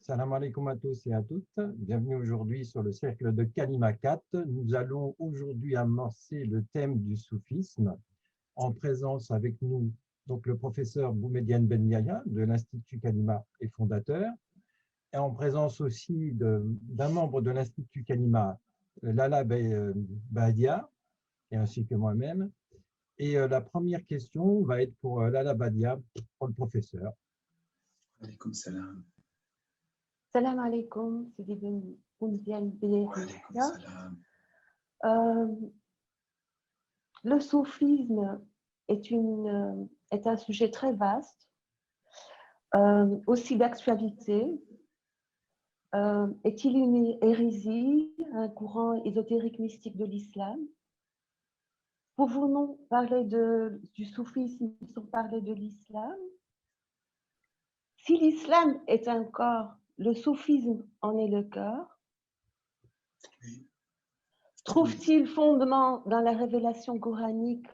Salam alaikum à tous et à toutes. Bienvenue aujourd'hui sur le cercle de Kalima 4. Nous allons aujourd'hui amorcer le thème du soufisme en présence avec nous donc le professeur Boumediene Ben Yahya de l'Institut Kalima et fondateur, et en présence aussi d'un membre de l'Institut Kalima, Lala Badia, et ainsi que moi-même. Et la première question va être pour Lala Badia, pour le professeur. Alaykoum salam. Salam alaikum, c'est Boumediene Ben Alaykoum Yahya. salam. Le soufisme est un sujet très vaste, aussi d'actualité. Est-il une hérésie, un courant ésotérique mystique de l'islam? Pouvons-nous parler du soufisme sans parler de l'islam? Si l'islam est un corps, le soufisme en est le cœur. Oui. Trouve-t-il fondement dans la révélation coranique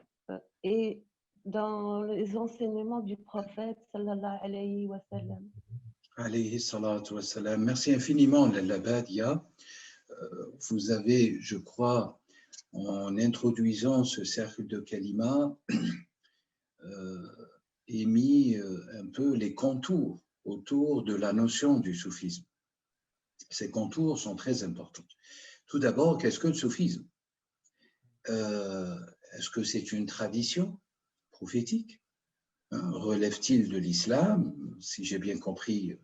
et dans les enseignements du prophète sallallahu alayhi wa sallam? Alayhi salatu wa salam. Merci infiniment, Lala Badia. Vous avez, je crois, en introduisant ce cercle de Kalima, émis un peu les contours autour de la notion du soufisme. Ces contours sont très importants. Tout d'abord, qu'est-ce que le soufisme? Est-ce que c'est une tradition prophétique? Relève-t-il de l'islam? Si j'ai bien compris,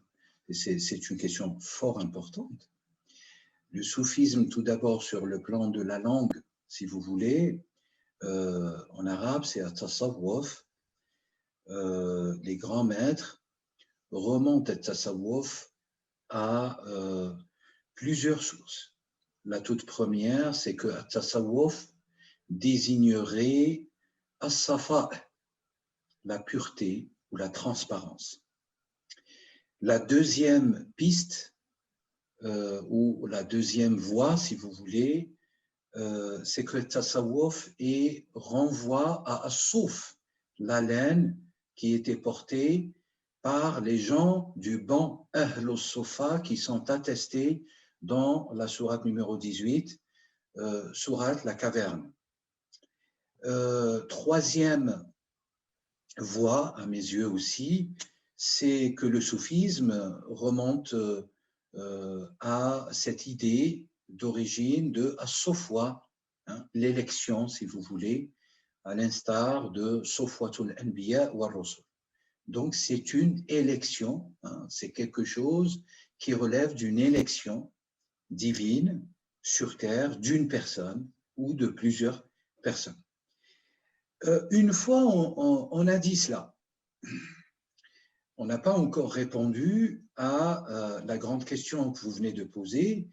c'est une question fort importante. Le soufisme, tout d'abord, sur le plan de la langue, si vous voulez, en arabe, c'est at-tasawwuf. Les grands maîtres remontent at-tasawwuf à plusieurs sources. La toute première, c'est que at-tasawwuf désignerait as-safa, la pureté ou la transparence. La deuxième piste, ou la deuxième voie, si vous voulez, c'est que le tasawwuf renvoie à as-souf, la laine qui était portée par les gens du banc Ahl Sofa qui sont attestés dans la sourate numéro 18, sourate la caverne. Troisième voie, à mes yeux aussi, c'est que le soufisme remonte à cette idée d'origine de as-sofwa, l'élection, si vous voulez, à l'instar de Sofwatul Anbiya wa Rasul. Donc, c'est une élection, c'est quelque chose qui relève d'une élection divine sur terre d'une personne ou de plusieurs personnes. Une fois on a dit cela, on n'a pas encore répondu à la grande question que vous venez de poser.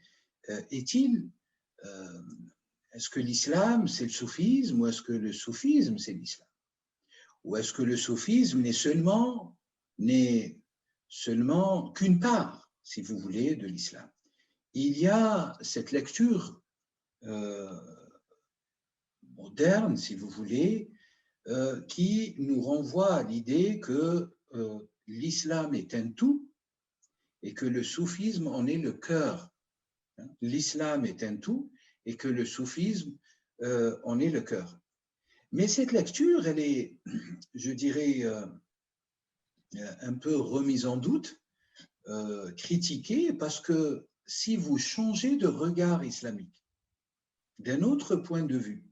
Est-ce que l'islam c'est le soufisme ou est-ce que le soufisme c'est l'islam? Ou est-ce que le soufisme n'est seulement qu'une part, si vous voulez, de l'islam? Il y a cette lecture moderne, si vous voulez, qui nous renvoie à l'idée que l'islam est un tout et que le soufisme en est le cœur. L'islam est un tout et que le soufisme en est le cœur. Mais cette lecture, elle est, je dirais, un peu remise en doute, critiquée, parce que si vous changez de regard islamique, d'un autre point de vue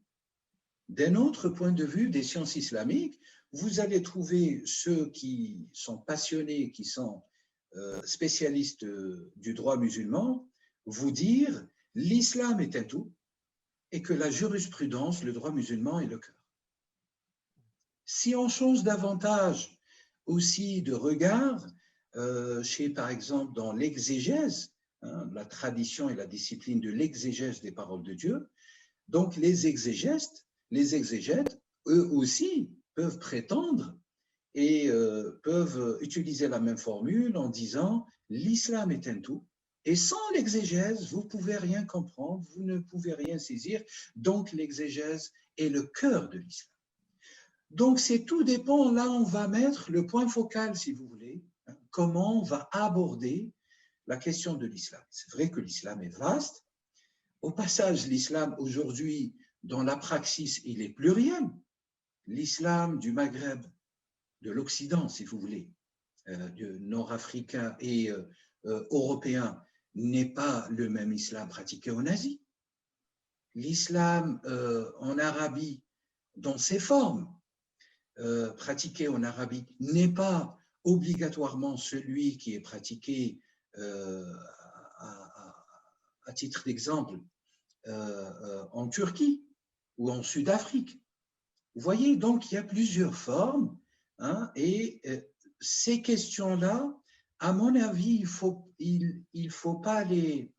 des sciences islamiques, vous allez trouver ceux qui sont passionnés, qui sont spécialistes du droit musulman, vous dire l'islam est un tout et que la jurisprudence, le droit musulman est le cœur. Si on change davantage aussi de regard, par exemple, dans l'exégèse, la tradition et la discipline de l'exégèse des paroles de Dieu, donc les exégètes, eux aussi, peuvent prétendre et peuvent utiliser la même formule en disant l'islam est un tout, et sans l'exégèse, vous ne pouvez rien comprendre, vous ne pouvez rien saisir, donc l'exégèse est le cœur de l'islam. Donc c'est tout dépend, là on va mettre le point focal, si vous voulez, comment on va aborder la question de l'islam. C'est vrai que l'islam est vaste. Au passage, l'islam aujourd'hui, dans la praxis, il est pluriel. L'islam du Maghreb, de l'Occident, si vous voulez, nord-africain et européen, n'est pas le même islam pratiqué en Asie. L'islam en Arabie, dans ses formes, pratiqué en Arabie, n'est pas obligatoirement celui qui est pratiqué, à titre d'exemple, en Turquie ou en Sud-Afrique. Vous voyez, donc il y a plusieurs formes, hein, et ces questions-là, à mon avis, il faut pas les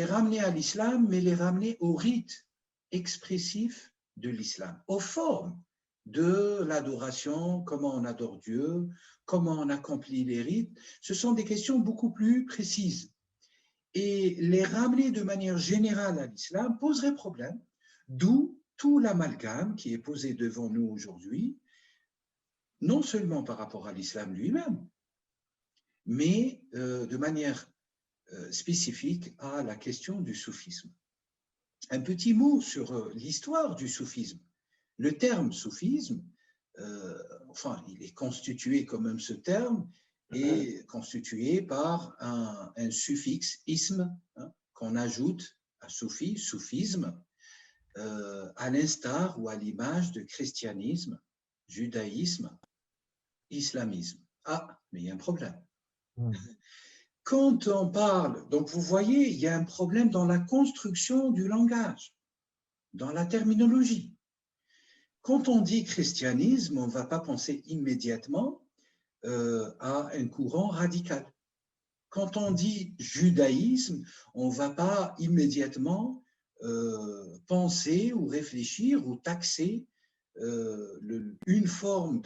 ramener à l'islam, mais les ramener au rite expressif de l'islam, aux formes de l'adoration, comment on adore Dieu, comment on accomplit les rites. Ce sont des questions beaucoup plus précises. Et les ramener de manière générale à l'islam poserait problème, d'où tout l'amalgame qui est posé devant nous aujourd'hui, non seulement par rapport à l'islam lui-même, mais de manière spécifique à la question du soufisme. Un petit mot sur l'histoire du soufisme. Le terme soufisme, enfin, il est constitué quand même, ce terme est constitué par un suffixe isme, hein, qu'on ajoute à soufi, soufisme, à l'instar ou à l'image de christianisme, judaïsme, islamisme. Ah, mais il y a un problème. Quand on parle, donc vous voyez, il y a un problème dans la construction du langage, dans la terminologie. Quand on dit christianisme, on ne va pas penser immédiatement à un courant radical. Quand on dit judaïsme, on ne va pas immédiatement penser ou réfléchir ou taxer une forme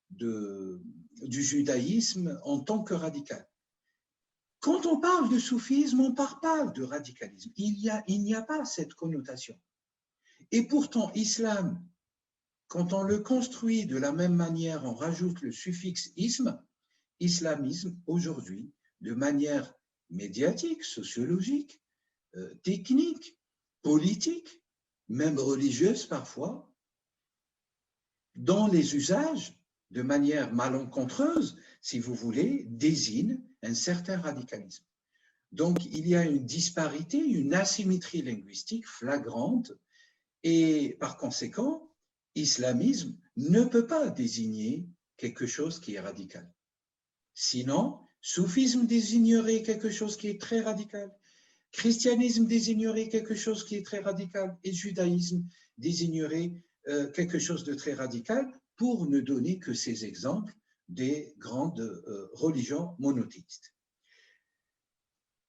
du judaïsme en tant que radical. Quand on parle de soufisme, on ne parle pas de radicalisme. Il n'y a pas cette connotation. Et pourtant, islam, quand on le construit de la même manière, on rajoute le suffixe isme, islamisme, aujourd'hui, de manière médiatique, sociologique, technique, politique, même religieuse parfois, dans les usages, de manière malencontreuse, si vous voulez, désigne un certain radicalisme. Donc, il y a une disparité, une asymétrie linguistique flagrante, et par conséquent, islamisme ne peut pas désigner quelque chose qui est radical. Sinon, soufisme désignerait quelque chose qui est très radical, christianisme désignerait quelque chose qui est très radical, et judaïsme désignerait quelque chose de très radical, pour ne donner que ces exemples des grandes religions monothéistes.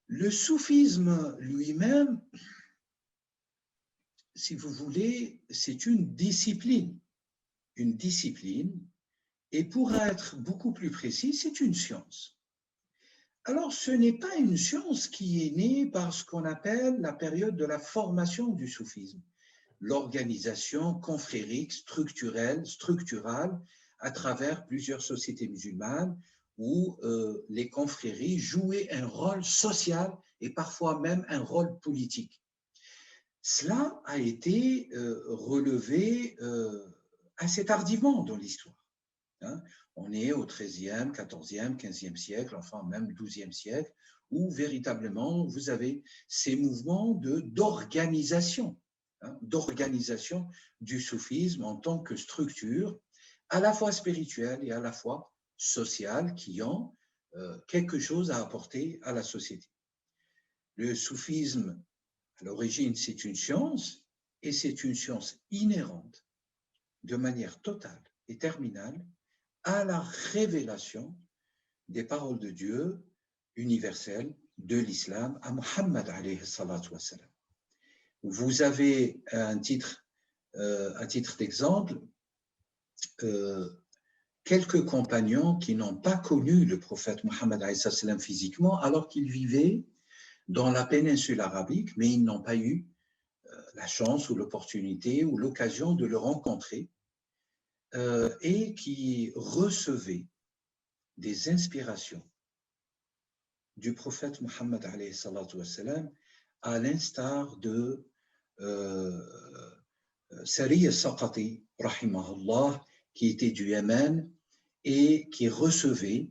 Le soufisme lui-même, si vous voulez, c'est une discipline, et pour être beaucoup plus précis, c'est une science. Alors, ce n'est pas une science qui est née par ce qu'on appelle la période de la formation du soufisme, l'organisation confrérique, structurale, à travers plusieurs sociétés musulmanes, où les confréries jouaient un rôle social et parfois même un rôle politique. Cela a été relevé assez tardivement dans l'histoire. Hein. On est au XIIIe, XIVe, XVe siècle, enfin même XIIe siècle, où véritablement vous avez ces mouvements d'organisation, d'organisation du soufisme en tant que structure, à la fois spirituelle et à la fois sociale, qui ont quelque chose à apporter à la société. Le soufisme, à l'origine, c'est une science, et c'est une science inhérente, de manière totale et terminale, à la révélation des paroles de Dieu universelles de l'islam, à Muhammad alayhi salatu wa salam. Vous avez à titre d'exemple, quelques compagnons qui n'ont pas connu le prophète Muhammad alayhi salam physiquement, alors qu'ils vivaient dans la péninsule arabique, mais ils n'ont pas eu la chance ou l'opportunité ou l'occasion de le rencontrer, et qui recevaient des inspirations du prophète Mohammed alayhi salatu wassalam, à l'instar de Sari al-Saqati, rahimahullah, qui était du Yémen et qui recevait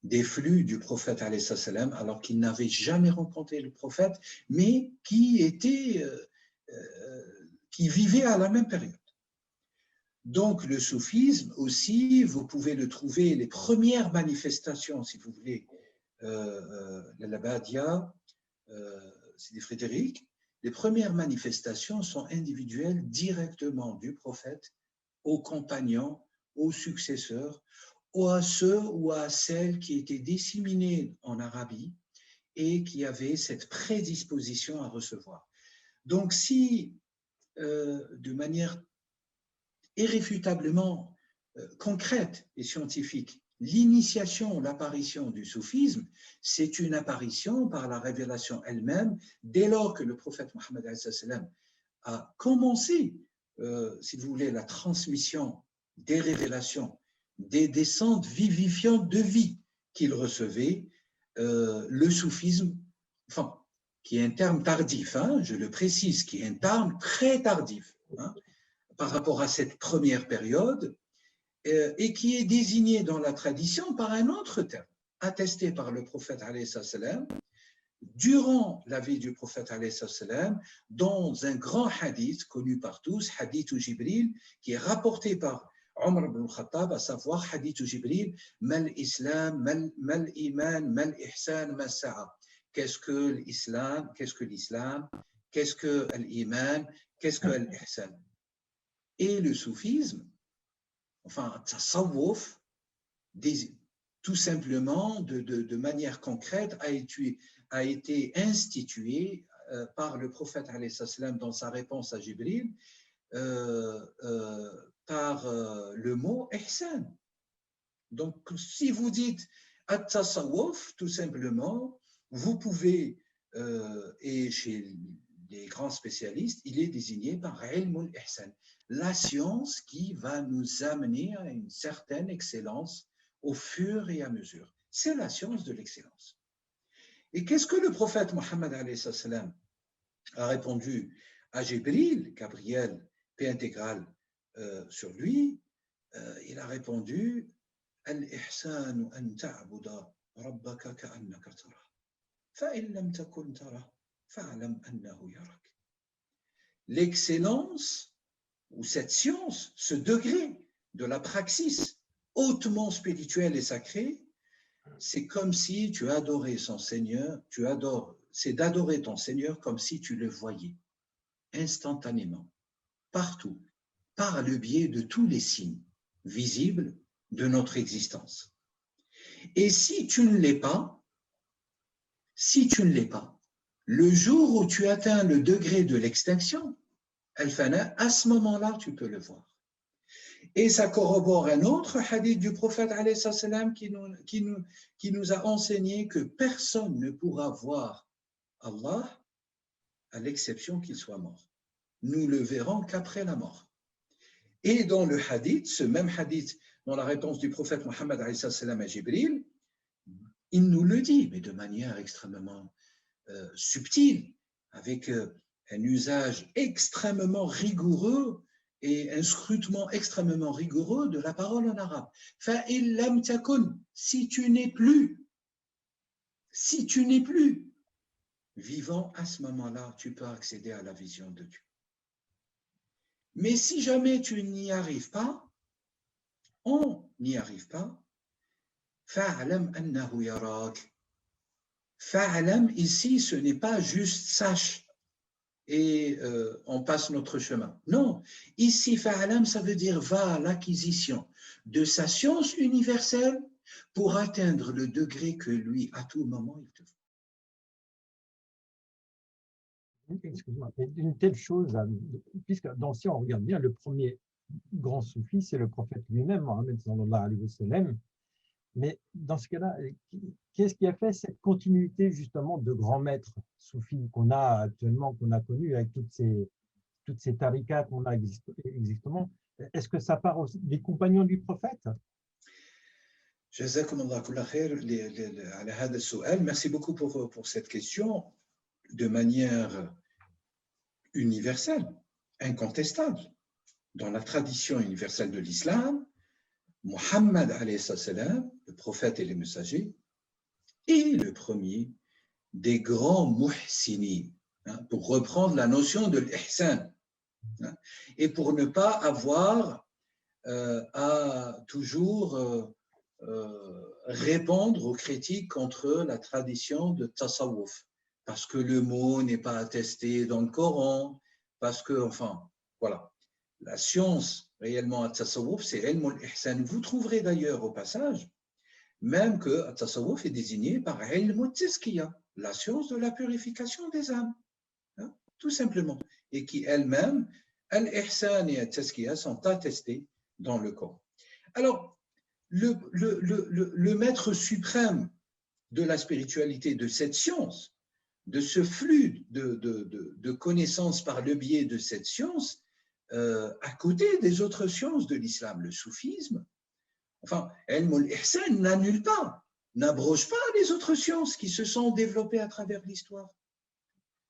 des flux du prophète alayhi salam, alors qu'il n'avait jamais rencontré le prophète, mais qui vivait à la même période. Donc le soufisme aussi, vous pouvez le trouver, les premières manifestations, si vous voulez, la Badia, Sidi Frédéric, les premières manifestations sont individuelles directement du prophète aux compagnons, aux successeurs, ou à ceux ou à celles qui étaient disséminés en Arabie et qui avaient cette prédisposition à recevoir. Donc si, de manière irréfutablement concrète et scientifique, l'initiation, l'apparition du soufisme, c'est une apparition par la révélation elle-même, dès lors que le prophète Mohammed a commencé, si vous voulez, la transmission des révélations, des descentes vivifiantes de vie qu'il recevait, le soufisme, enfin, qui est un terme tardif, hein, je le précise, qui est un terme très tardif, hein, par rapport à cette première période, et qui est désigné dans la tradition par un autre terme, attesté par le prophète alayhi salam, durant la vie du prophète alayhi salam, dans un grand hadith connu par tous, hadith Jibril, qui est rapporté par Omar ibn al-Khattab, à savoir hadith Jibril, mal islam, mal iman, mal ihsan, mal sa'a. Qu'est-ce que l'islam, qu'est-ce que l'islam, qu'est-ce que l'iman, qu'est-ce que l'ihsan? Et le soufisme, enfin, tasawwuf, tout simplement, de manière concrète, a été institué par le prophète alayhi salam dans sa réponse à Jibril par le mot ihsan. Donc, si vous dites at-tasawwuf, tout simplement, vous pouvez, et chez les grands spécialistes, il est désigné par ilm al-ihsan, la science qui va nous amener à une certaine excellence au fur et à mesure. C'est la science de l'excellence. Et qu'est-ce que le prophète Mohammed alayhi salam a répondu à Jibril, Gabriel, paix intégrale sur lui? Il a répondu Al-ihsanu an ta'buda rabbaka ka'annaka tarah. Fa'in lam takun tarah, fa'alam annahu yarak. L'excellence, ou cette science, ce degré de la praxis hautement spirituelle et sacrée, c'est comme si tu adorais son Seigneur, c'est d'adorer ton Seigneur comme si tu le voyais, instantanément, partout, par le biais de tous les signes visibles de notre existence. Et si tu ne l'es pas, le jour où tu atteins le degré de l'extinction, al-fana, à ce moment-là, tu peux le voir. Et ça corrobore un autre hadith du prophète alayhi salam qui nous a enseigné que personne ne pourra voir Allah à l'exception qu'il soit mort. Nous le verrons qu'après la mort. Et dans le hadith, ce même hadith, dans la réponse du prophète Mohammed alayhi salam à Jibril, il nous le dit, mais de manière extrêmement subtile, avec un usage extrêmement rigoureux et un scrutement extrêmement rigoureux de la parole en arabe. Fa'il lam takun, si tu n'es plus vivant, à ce moment-là, tu peux accéder à la vision de Dieu. Mais si jamais tu n'y arrives pas, on n'y arrive pas, fa'alam annahu yarak. Fa'alam, ici, ce n'est pas juste sache et on passe notre chemin. Non, ici, fa'alam, ça veut dire va à l'acquisition de sa science universelle pour atteindre le degré que lui, à tout moment, il te faut. Excuse-moi, une telle chose, puisque si on regarde bien, le premier grand soufi, c'est le prophète lui-même, Mohammed sallallahu alayhi wa sallam. Mais dans ce cas-là, qu'est-ce qui a fait cette continuité justement de grands maîtres soufis qu'on a actuellement, qu'on a connus avec toutes ces tariqas qu'on a existamment? Est-ce que ça part aussi des compagnons du prophète? Jazakumullah kulla khair ala hada su'al. Merci beaucoup pour cette question de manière universelle, incontestable. Dans la tradition universelle de l'islam, Muhammad alayhi salam, le prophète et le messager, est le premier des grands muhsinin, pour reprendre la notion de l'ihsan, et pour ne pas avoir à toujours répondre aux critiques contre la tradition de tasawwuf, parce que le mot n'est pas attesté dans le Coran, parce que, enfin, voilà. La science réellement à tasawwuf, c'est ilm al-ihsan. Vous trouverez d'ailleurs au passage même que tasawwuf est désigné par ilm al-tazkiya, la science de la purification des âmes, tout simplement, et qui elle-même, al-ihsan et al-tazkiya sont attestés dans le Coran. Alors, le maître suprême de la spiritualité, de cette science, de ce flux de connaissances par le biais de cette science, à côté des autres sciences de l'islam, le soufisme, enfin, ilm al-ihsan n'annule pas, n'abroge pas les autres sciences qui se sont développées à travers l'histoire.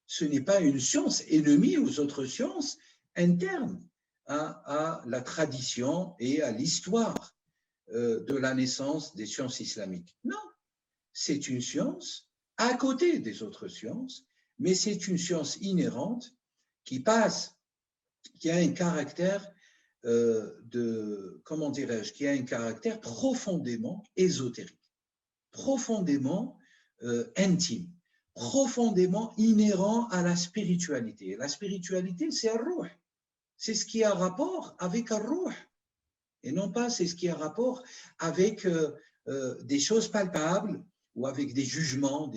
Ce n'est pas une science ennemie aux autres sciences internes à la tradition et à l'histoire de la naissance des sciences islamiques. Non, c'est une science à côté des autres sciences, mais c'est une science inhérente qui passe, qui a un caractère comment dirais-je, qui a un caractère profondément ésotérique, profondément intime, profondément inhérent à la spiritualité. La spiritualité, c'est ar-ruh, c'est ce qui a rapport avec ar-ruh, et non pas c'est ce qui a rapport avec des choses palpables ou avec des jugements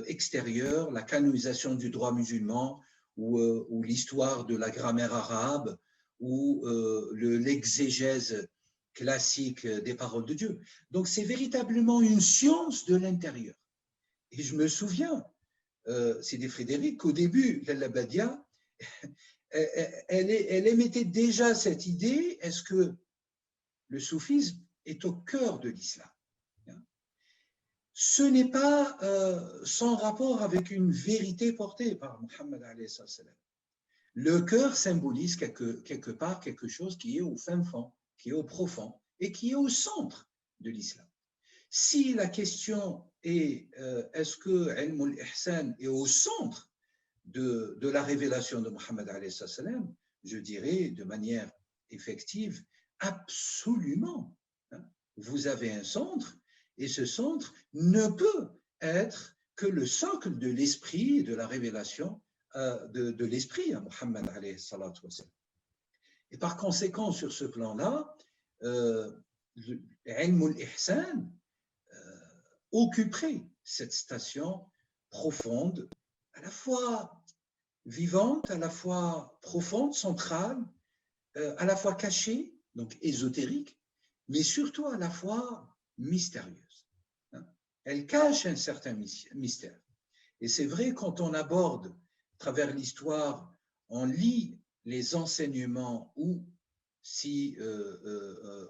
extérieurs, la canonisation du droit musulman ou l'histoire de la grammaire arabe ou l'exégèse classique des paroles de Dieu. Donc c'est véritablement une science de l'intérieur. Et je me souviens, Sidi Frédéric, qu'au début, l'Al-Labadia, elle émettait déjà cette idée, est-ce que le soufisme est au cœur de l'islam? Ce n'est pas sans rapport avec une vérité portée par Muhammad alayhi salam. Le cœur symbolise quelque part quelque chose qui est au fin fond, qui est au profond et qui est au centre de l'islam. Si la question est est-ce que ilm al-ihsan est au centre de la révélation de Muhammad alayhi salam, je dirais de manière effective, absolument. Vous avez un centre et ce centre ne peut être que le socle de l'esprit et de la révélation de l'esprit à Muhammad alayhi salatu wa sallam. Et par conséquent, sur ce plan-là, ilm al-ihsan occuperait cette station profonde, à la fois vivante, à la fois profonde, centrale, à la fois cachée, donc ésotérique, mais surtout à la fois mystérieuse. Elle cache un certain mystère. Et c'est vrai, quand on aborde à travers l'histoire, on lit les enseignements ou si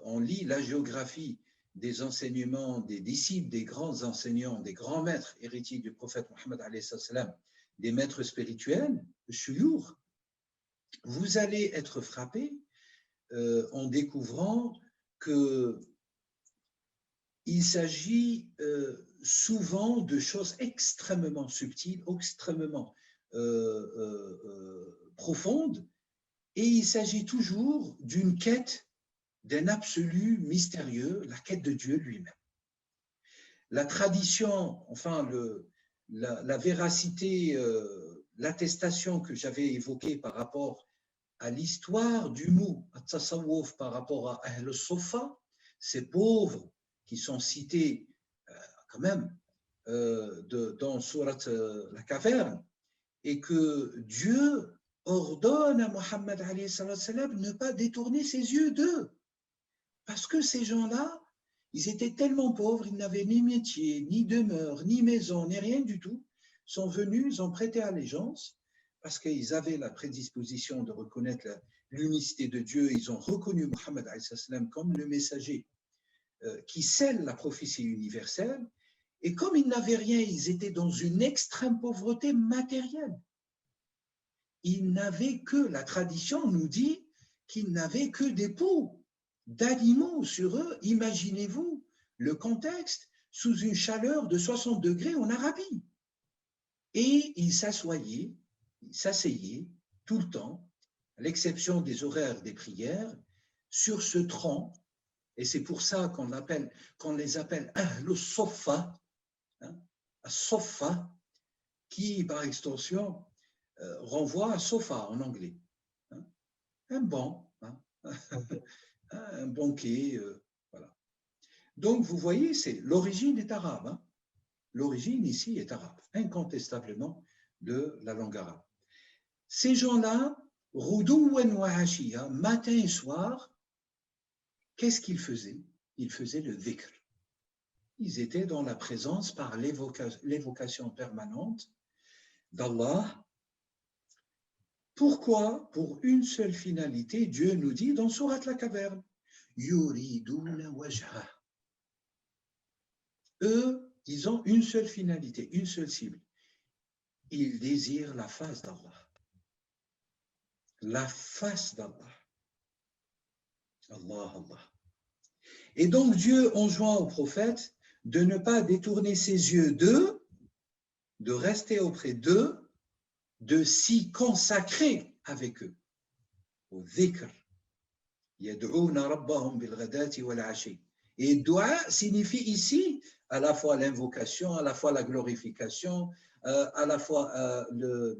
on lit la géographie des enseignements des disciples, des grands enseignants, des grands maîtres héritiers du prophète Mohammed alayhi salam, des maîtres spirituels, shuyukh, vous allez être frappé en découvrant qu'il s'agit souvent de choses extrêmement subtiles, extrêmement profondes, et il s'agit toujours d'une quête d'un absolu mystérieux, la quête de Dieu lui-même. La tradition, enfin la véracité, l'attestation que j'avais évoquée par rapport à l'histoire du mot at-tasawwuf par rapport à Ahl al-Suffa, ces pauvres qui sont cités quand même dans Surat la caverne, et que Dieu ordonne à Muhammad alayhi salam de ne pas détourner ses yeux d'eux. Parce que ces gens-là, ils étaient tellement pauvres, ils n'avaient ni métier, ni demeure, ni maison, ni rien du tout, sont venus, ils ont prêté allégeance, parce qu'ils avaient la prédisposition de reconnaître l'unicité de Dieu, ils ont reconnu Muhammad alayhi salam comme le messager qui scellent la prophétie universelle. Et comme ils n'avaient rien, ils étaient dans une extrême pauvreté matérielle. Ils n'avaient que, la tradition nous dit, qu'ils n'avaient que des peaux d'animaux sur eux. Imaginez-vous le contexte, sous une chaleur de 60 degrés en Arabie. Et ils s'asseyaient tout le temps, à l'exception des horaires des prières, sur ce tronc. Et c'est pour ça qu'on les appelle le sofa, sofa, qui par extension renvoie à sofa en anglais. Un banc, un banquet, voilà. Donc vous voyez, l'origine est arabe. L'origine ici est arabe, incontestablement de la langue arabe. Ces gens-là, roudouen wa hashiya, matin et soir, qu'est-ce qu'ils faisaient? Ils faisaient le dhikr. Ils étaient dans la présence par l'évocation permanente d'Allah. Pourquoi? Pour une seule finalité, Dieu nous dit dans Sourate la Caverne, yuriduna wajha. Eux, ils ont une seule finalité, une seule cible. Ils désirent la face d'Allah. La face d'Allah. Allah, Allah. Et donc Dieu enjoint au prophète de ne pas détourner ses yeux d'eux, de rester auprès d'eux, de s'y consacrer avec eux. Au dhikr. Yad'ouna rabbahum bil ghadati wal ashi. Et dua signifie ici à la fois l'invocation, à la fois la glorification, à la fois le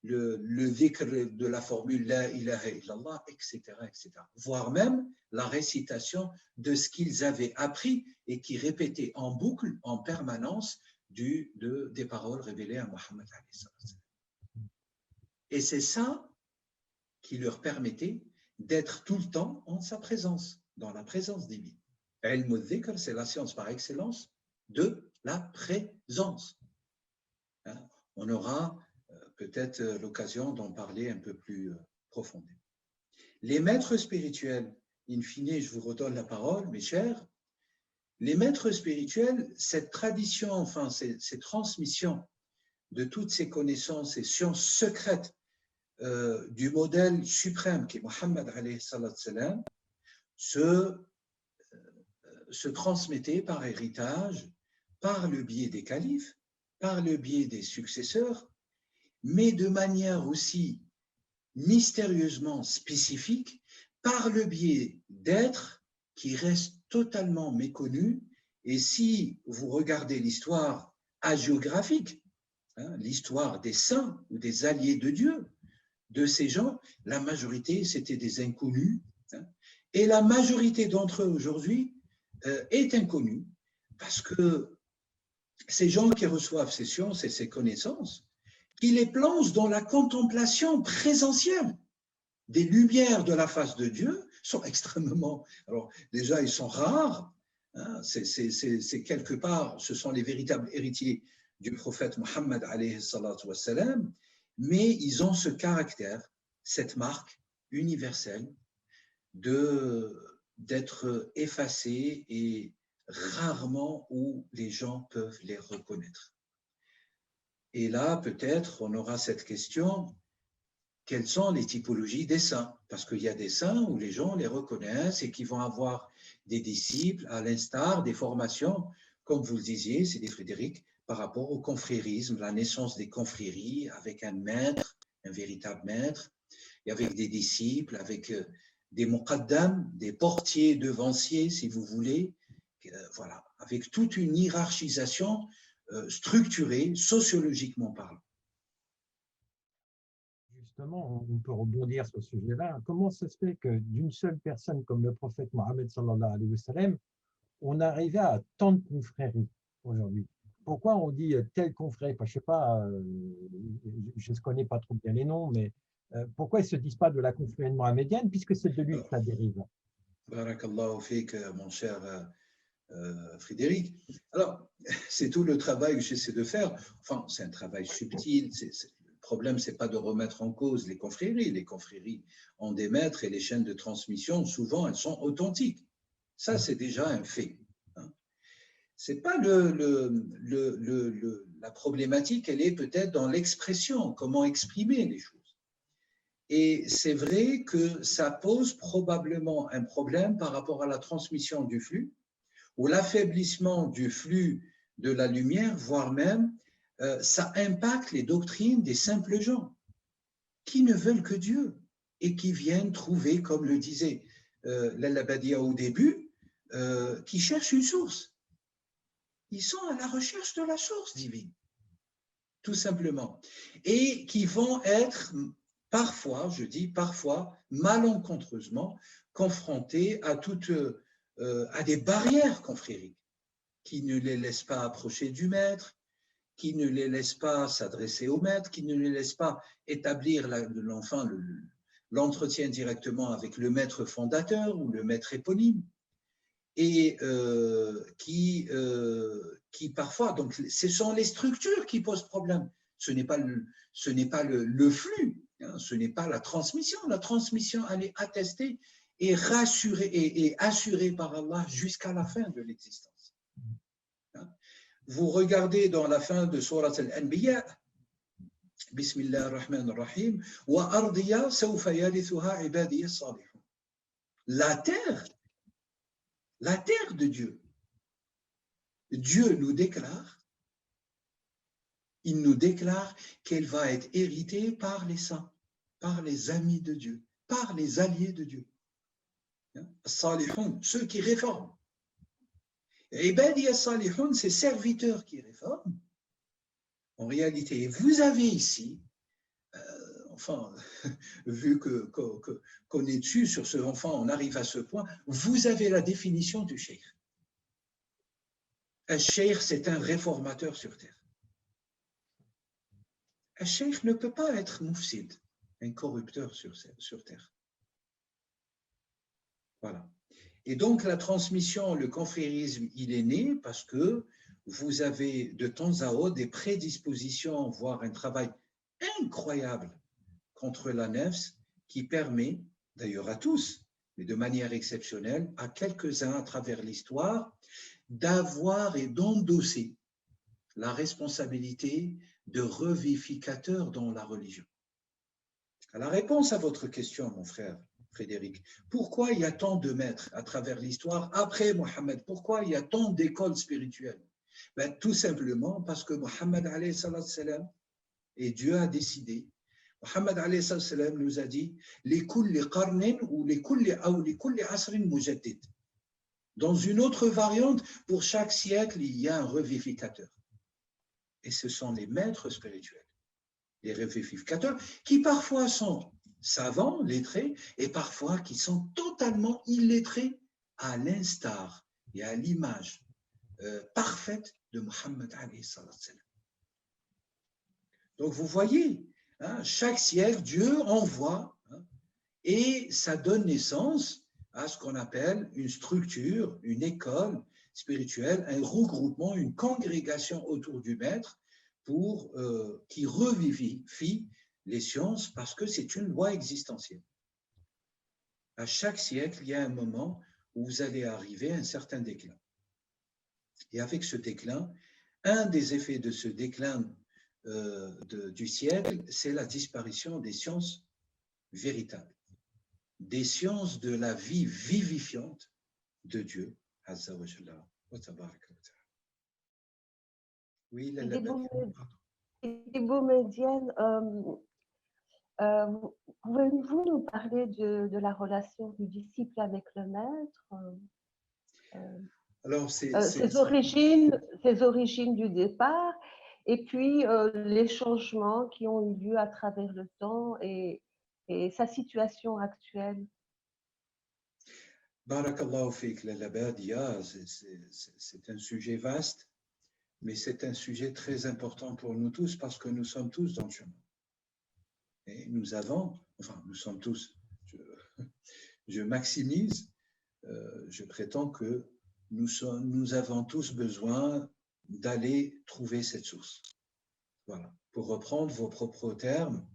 dhikr de la formule La ilaha illallah, etc., etc. Voire même la récitation de ce qu'ils avaient appris et qui répétaient en boucle, en permanence, des paroles révélées à Mohammed. Et c'est ça qui leur permettait d'être tout le temps en sa présence, dans la présence divine. Ilm al-dhikr, c'est la science par excellence de la présence. On aura peut-être l'occasion d'en parler un peu plus profondément. Les maîtres spirituels, in fine, je vous redonne la parole, mes chers, les maîtres spirituels, cette tradition, enfin, ces transmissions de toutes ces connaissances et sciences secrètes du modèle suprême qui est Mohammed alayhi salam, se transmettaient par héritage, par le biais des califes, par le biais des successeurs, mais de manière aussi mystérieusement spécifique, par le biais d'êtres qui restent totalement méconnus. Et si vous regardez l'histoire hagiographique, l'histoire des saints ou des alliés de Dieu, de ces gens, la majorité, c'était des inconnus. Et la majorité d'entre eux aujourd'hui est inconnue parce que ces gens qui reçoivent ces sciences et ces connaissances, qui les plongent dans la contemplation présentielle des lumières de la face de Dieu, sont extrêmement… Alors déjà, ils sont rares, c'est quelque part, ce sont les véritables héritiers du prophète Mohammed alayhi salatu wassalam, mais ils ont ce caractère, cette marque universelle d'être effacés et rarement où les gens peuvent les reconnaître. Et là, peut-être, on aura cette question, quelles sont les typologies des saints? Parce qu'il y a des saints où les gens les reconnaissent et qui vont avoir des disciples, à l'instar des formations, comme vous le disiez, c'est des Frédéric, par rapport au confrérisme, la naissance des confréries avec un maître, un véritable maître, et avec des disciples, avec des muqaddam, des portiers devanciers, si vous voulez, voilà, avec toute une hiérarchisation structurée, sociologiquement parlant. Justement, on peut rebondir sur ce sujet-là. Comment ça se fait que d'une seule personne comme le prophète Mohammed sallallahu alayhi wa sallam, on arrivait à tant de confréries aujourd'hui? Pourquoi on dit tel confrère? Je ne sais pas, je ne connais pas trop bien les noms, mais pourquoi ils ne se disent pas de la confrérie mohammedienne, puisque c'est de lui que ça dérive? Barakallahu fik, mon cher Frédéric. Alors, c'est tout le travail que j'essaie de faire. Enfin, c'est un travail subtil. Le problème, ce n'est pas de remettre en cause les confréries. Les confréries ont des maîtres et les chaînes de transmission, souvent, elles sont authentiques. Ça, c'est déjà un fait. C'est pas la problématique, elle est peut-être dans l'expression, comment exprimer les choses. Et c'est vrai que ça pose probablement un problème par rapport à la transmission du flux ou l'affaiblissement du flux de la lumière, voire même ça impacte les doctrines des simples gens qui ne veulent que Dieu et qui viennent trouver, comme le disait l'Al-Abadia au début, qui cherchent une source. Ils sont à la recherche de la source divine, tout simplement, et qui vont être parfois, je dis parfois, malencontreusement confrontés à des barrières confrériques qui ne les laissent pas approcher du maître, qui ne les laissent pas s'adresser au maître, qui ne les laissent pas établir l'entretien directement avec le maître fondateur ou le maître éponyme, et qui parfois, donc ce sont les structures qui posent problème, ce n'est pas le flux, hein, ce n'est pas la transmission. La transmission, elle est attestée et rassurée et assurée par Allah jusqu'à la fin de l'existence. Vous regardez dans la fin de Surat Al-Anbiya, Bismillah ar-Rahman ar-Rahim, wa ardiya sawfa yarithuha ibadiya salihun. La terre de Dieu. Dieu nous déclare, il nous déclare qu'elle va être héritée par les saints, par les amis de Dieu, par les alliés de Dieu. Salihun, ceux qui réforment. Ibadiya salihun, ces serviteurs qui réforment. En réalité, vous avez ici, vu qu'on est dessus sur ce enfant, on arrive à ce point, vous avez la définition du cheikh. Un cheikh, c'est un réformateur sur terre. Un cheikh ne peut pas être moufsid, un corrupteur sur terre. Voilà. Et donc, la transmission, le confrérisme, il est né parce que vous avez de temps à autre des prédispositions, voire un travail incroyable contre la nefs qui permet, d'ailleurs à tous, mais de manière exceptionnelle, à quelques-uns à travers l'histoire, d'avoir et d'endosser la responsabilité de revivificateur dans la religion. La réponse à votre question, mon frère Frédéric, pourquoi il y a tant de maîtres à travers l'histoire après Mohammed? Pourquoi il y a tant d'écoles spirituelles? Tout simplement parce que Mohammed alayhi salam, et Dieu a décidé, Mohammed alayhi salam nous a dit les kulli qarnin ou les kulli asrin mujaddid. Dans une autre variante, pour chaque siècle, il y a un revivificateur. Et ce sont les maîtres spirituels, les revivificateurs, qui parfois sont savants, lettrés, et parfois qui sont totalement illettrés, à l'instar et à l'image parfaite de Mohammed alayhi salam. Donc vous voyez, hein, chaque siècle, Dieu envoie, hein, et ça donne naissance à ce qu'on appelle une structure, une école spirituelle, un regroupement, une congrégation autour du maître qui revivifie les sciences parce que c'est une loi existentielle. À chaque siècle, il y a un moment où vous allez arriver à un certain déclin. Et avec ce déclin, un des effets de ce déclin du siècle, c'est la disparition des sciences véritables, des sciences de la vie vivifiante de Dieu. Azza wa Jalla wa tabaraka wa ta'ala. Oui, des beaux médiennes. Pouvez-vous nous parler de la relation du disciple avec le maître? Alors, ses origines du départ, et puis les changements qui ont eu lieu à travers le temps et sa situation actuelle. Barakallahu fik, l'Abadia, c'est un sujet vaste, mais c'est un sujet très important pour nous tous parce que nous sommes tous dans le chemin. Et nous sommes tous, je maximise, je prétends que nous avons tous besoin d'aller trouver cette source. Voilà. Pour reprendre vos propres termes,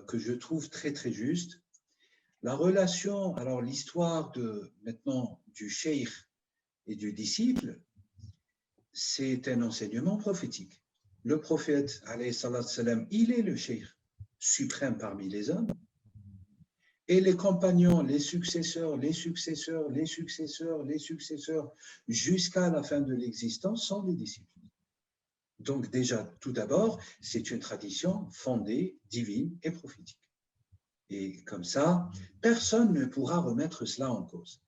que je trouve très très justes, La relation, alors l'histoire maintenant du cheikh et du disciple, c'est un enseignement prophétique. Le prophète, alayhi salatu salam, il est le cheikh suprême parmi les hommes. Et les compagnons, les successeurs, jusqu'à la fin de l'existence sont les disciples. Donc déjà, tout d'abord, c'est une tradition fondée, divine et prophétique. Et comme ça, personne ne pourra remettre cela en cause.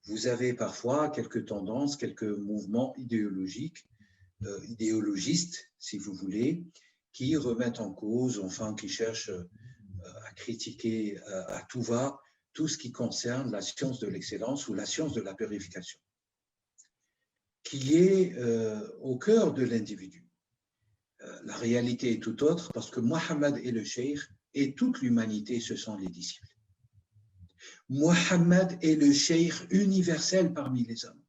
Vous avez parfois quelques tendances, quelques mouvements idéologiques, idéologistes, si vous voulez, qui remettent en cause, enfin, qui cherchent à critiquer à tout va tout ce qui concerne la science de l'excellence ou la science de la purification, qui est au cœur de l'individu. La réalité est tout autre parce que Mohammed est le cheikh et toute l'humanité, ce sont les disciples. Mohammed est le cheikh universel parmi les hommes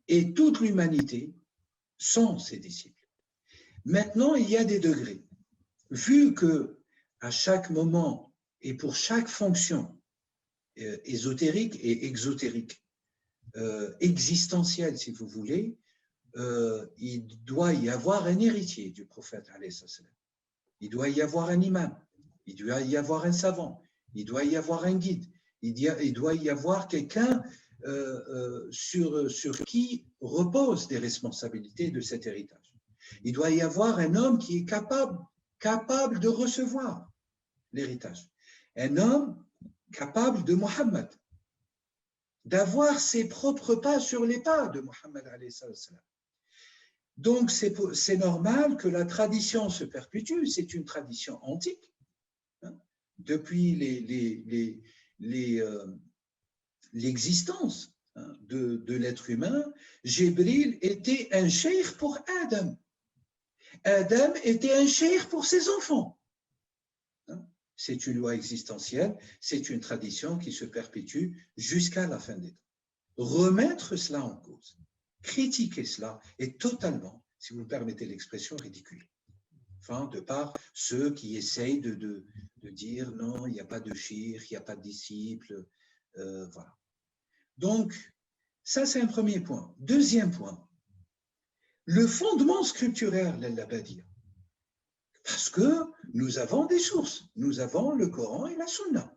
et toute l'humanité sont ses disciples. Maintenant, il y a des degrés. Vu que à chaque moment et pour chaque fonction ésotérique et exotérique, existentielle, si vous voulez, il doit y avoir un héritier du prophète, il doit y avoir un imam, il doit y avoir un savant, il doit y avoir un guide, il doit y avoir quelqu'un sur qui reposent des responsabilités de cet héritage. Il doit y avoir un homme qui est capable de recevoir l'héritage. Un homme capable de Mohammed, d'avoir ses propres pas sur les pas de Mohammed. Donc, c'est normal que la tradition se perpétue. C'est une tradition antique. Hein, depuis l'existence de l'être humain, Jibril était un cheikh pour Adam. Adam était un cheikh pour ses enfants. C'est une loi existentielle, c'est une tradition qui se perpétue jusqu'à la fin des temps. Remettre cela en cause, critiquer cela est totalement, si vous me permettez l'expression, ridicule. Enfin, de par ceux qui essayent de dire non, il n'y a pas de cheikh, il n'y a pas de disciple, voilà. Donc, ça c'est un premier point. Deuxième point, le fondement scripturaire, l'Al-Labadia. Parce que nous avons des sources, nous avons le Coran et la Sunna.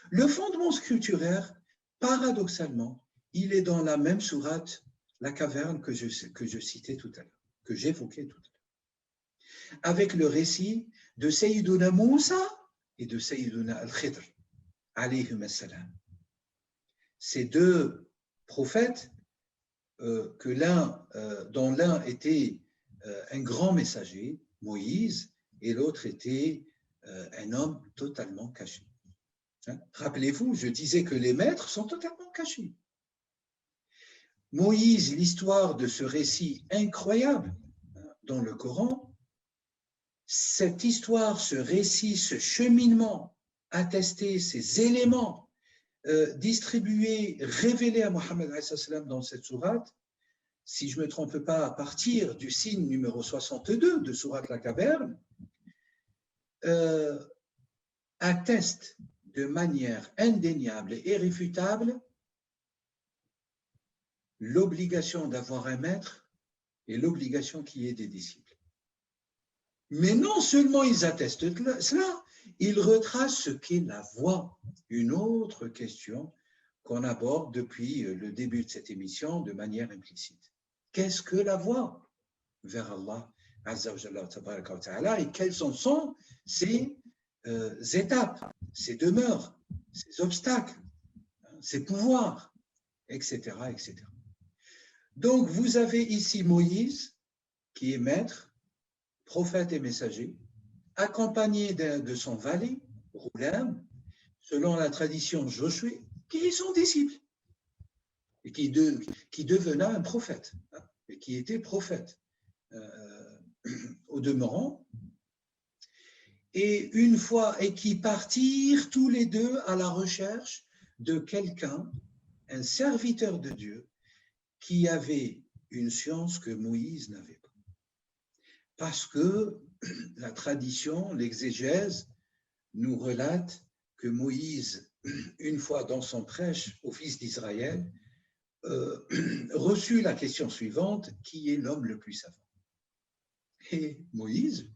Le fondement scripturaire, paradoxalement, il est dans la même sourate, la caverne que je citais tout à l'heure, que j'évoquais tout à l'heure, avec le récit de Sayyiduna Moussa et de Sayyiduna Al-Khidr, alayhim as-salam. Ces deux prophètes, dont l'un était un grand messager, Moïse, et l'autre était un homme totalement caché. Hein? Rappelez-vous, je disais que les maîtres sont totalement cachés. Moïse, l'histoire de ce récit incroyable dans le Coran, cette histoire, ce récit, ce cheminement attesté, ces éléments distribués, révélés à Mohammed dans cette sourate, si je ne me trompe pas, à partir du signe numéro 62 de Sourate la Caverne, atteste de manière indéniable et irréfutable l'obligation d'avoir un maître et l'obligation qu'il y ait des disciples. Mais non seulement ils attestent cela, ils retracent ce qu'est la voie, une autre question qu'on aborde depuis le début de cette émission de manière implicite. Qu'est-ce que la voie vers Allah Azza wa Jalla tabaraka wa ta'ala et quelles sont ces étapes, ces demeures, ces obstacles, ces pouvoirs, etc., etc. Donc, vous avez ici Moïse, qui est maître, prophète et messager, accompagné de son valet, Roulam, selon la tradition Josué, qui est son disciple, et qui devena un prophète, et qui était prophète au demeurant, et qui partirent tous les deux à la recherche de quelqu'un, un serviteur de Dieu, qui avait une science que Moïse n'avait pas. Parce que la tradition, l'exégèse, nous relate que Moïse, une fois dans son prêche aux fils d'Israël, reçut la question suivante: qui est l'homme le plus savant? Et Moïse,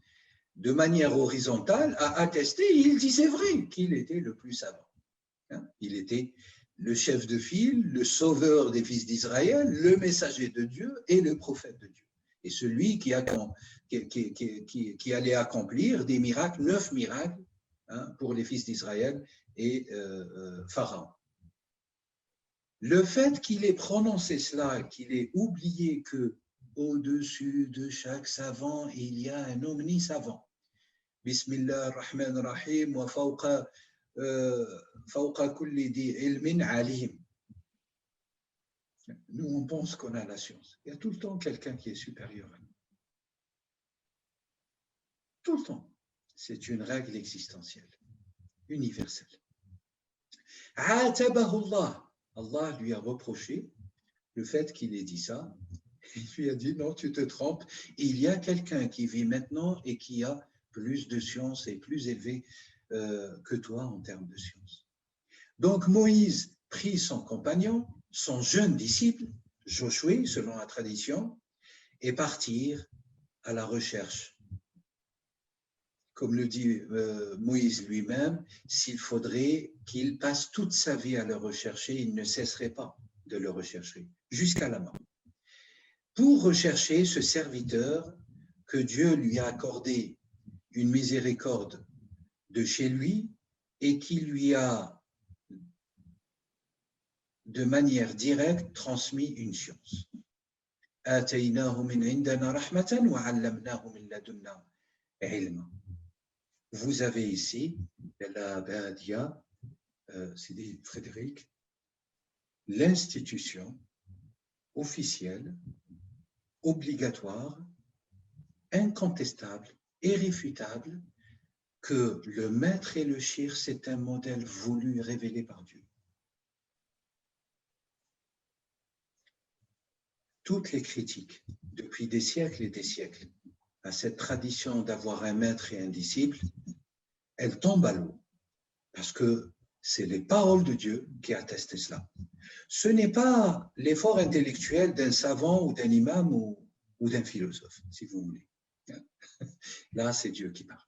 de manière horizontale, a attesté, il disait vrai, qu'il était le plus savant. Il était le chef de file, le sauveur des fils d'Israël, le messager de Dieu et le prophète de Dieu. Et celui qui allait accomplir des miracles, 9 miracles, pour les fils d'Israël et Pharaon. Le fait qu'il ait prononcé cela, qu'il ait oublié que au-dessus de chaque savant, il y a un omnisavant. Bismillah ar-Rahman ar-Rahim wa fawqa kulli di ilmin alim. Nous, on pense qu'on a la science. Il y a tout le temps quelqu'un qui est supérieur à nous. Tout le temps. C'est une règle existentielle, universelle. Allah lui a reproché le fait qu'il ait dit ça. Il lui a dit non, tu te trompes. Il y a quelqu'un qui vit maintenant et qui a plus de science et plus élevé que toi en termes de science. Donc Moïse prit son compagnon, son jeune disciple, Josué, selon la tradition, et partirent à la recherche. Comme le dit Moïse lui-même, s'il faudrait qu'il passe toute sa vie à le rechercher, il ne cesserait pas de le rechercher, jusqu'à la mort. Pour rechercher ce serviteur que Dieu lui a accordé une miséricorde de chez lui et qui lui a, de manière directe, transmis une science. Vous avez ici, la Badia, Sidi Frédéric, l'institution officielle, obligatoire, incontestable, irréfutable, que le maître et le shir, c'est un modèle voulu et révélé par Dieu. Toutes les critiques, depuis des siècles et des siècles, à cette tradition d'avoir un maître et un disciple, elles tombent à l'eau, parce que c'est les paroles de Dieu qui attestent cela. Ce n'est pas l'effort intellectuel d'un savant ou d'un imam ou d'un philosophe, si vous voulez. Là, c'est Dieu qui parle.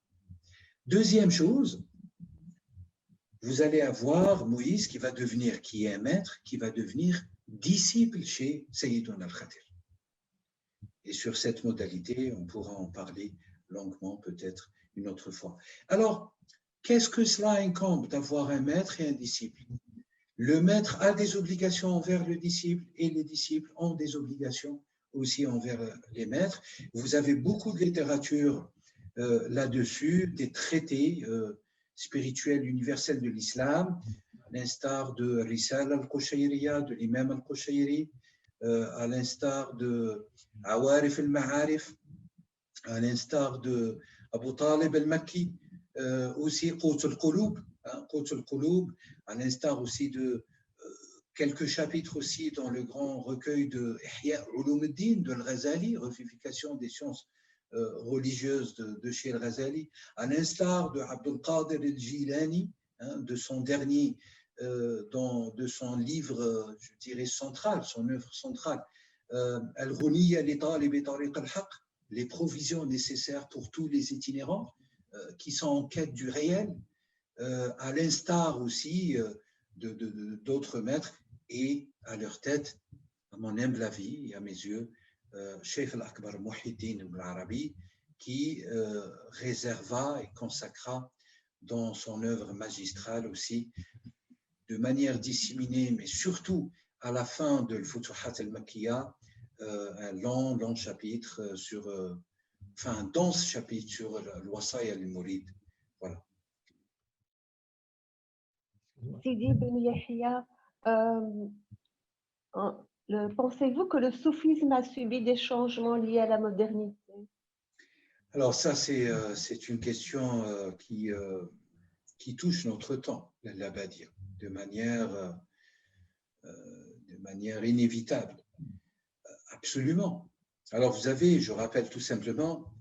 Deuxième chose, vous allez avoir Moïse qui va devenir, qui est un maître, qui va devenir disciple chez Sayyidun al-Khadir. Et sur cette modalité, on pourra en parler longuement peut-être une autre fois. Alors, qu'est-ce que cela incombe d'avoir un maître et un disciple? Le maître a des obligations envers le disciple et les disciples ont des obligations aussi envers les maîtres. Vous avez beaucoup de littérature là-dessus, des traités spirituels universels de l'islam, à l'instar de Risala al-Qushayriya, de l'imam al-Qushayri, à l'instar de Awarif al-Ma'arif, à l'instar de Abu Talib al-Makki, aussi Qut al-Qulub, à l'instar aussi de quelques chapitres aussi dans le grand recueil de Ihya Ulumuddin de Al-Ghazali, revivification des sciences religieuses de chez Al-Ghazali, à l'instar de Abdul Qadir al-Jilani, de son dernier, de son livre, je dirais central, son œuvre centrale, Al-Ghuniya li Talib Tariq al-Haq, les provisions nécessaires pour tous les itinérants qui sont en quête du réel, à l'instar aussi d'autres maîtres, et à leur tête, à mon humble avis et à mes yeux, Cheikh al-Akbar Muhyiddin ibn Arabi, qui réserva et consacra dans son œuvre magistrale aussi, de manière disséminée, mais surtout à la fin de l'Futuhat al-Makkiya, un long chapitre sur, un dense chapitre sur l'Wasaya al-Murid. Voilà. Sidi Ben Yahya, pensez-vous que le soufisme a subi des changements liés à la modernité? Alors ça, c'est une question qui touche notre temps, la Badia, de manière inévitable. Absolument. Alors vous avez, je rappelle tout simplement